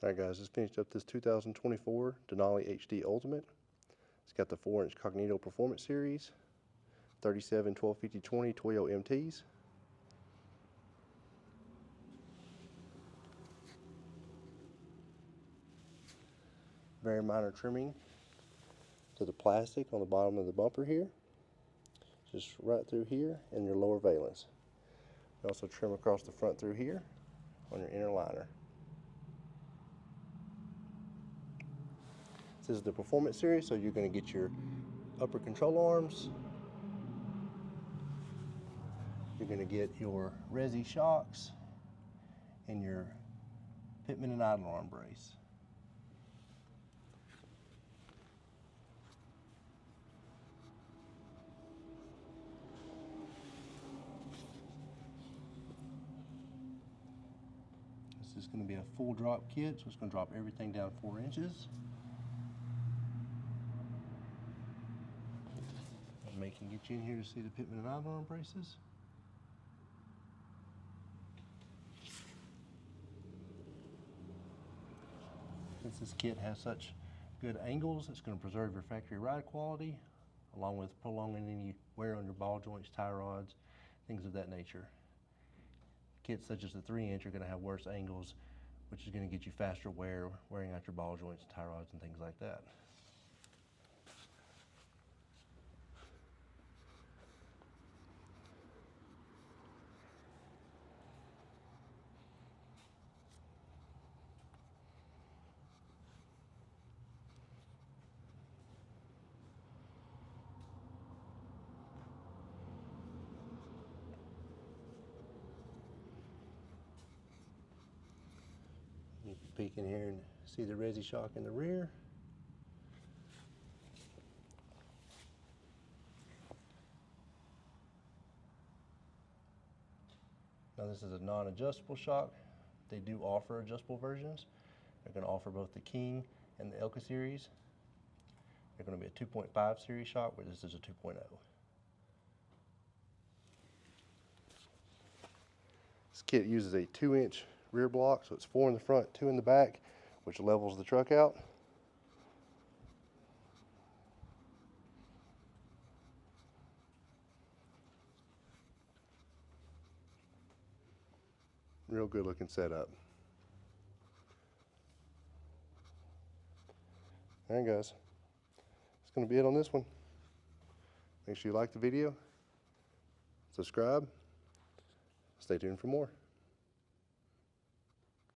Alright guys, just finished up this 2024 Denali HD Ultimate. It's got the 4-inch Cognito Performance Series, 37 1250/20 Toyo MTs. Very minor trimming to the plastic on the bottom of the bumper here. Just right through here and your lower valence. You also trim across the front through here on your inner liner. This is the Performance Series, so you're going to get your upper control arms. You're going to get your Resi shocks and your Pitman and idler arm brace. This is going to be a full drop kit, so it's going to drop everything down 4 inches. I can get you in here to see the Pitman and idler arm braces. Since this kit has such good angles, it's going to preserve your factory ride quality, along with prolonging any wear on your ball joints, tie rods, things of that nature. Kits such as the 3-inch are going to have worse angles, which is going to get you faster wearing out your ball joints, tie rods, and things like that. You can peek in here and see the Resi shock in the rear. Now this is a non-adjustable shock. They do offer adjustable versions. They're going to offer both the King and the Elka series. They're going to be a 2.5 series shock, where this is a 2.0. This kit uses a 2-inch rear block, so it's 4 in the front, 2 in the back, which levels the truck out. Real good looking setup. Alright guys, that's going to be it on this one. Make sure you like the video, subscribe, stay tuned for more.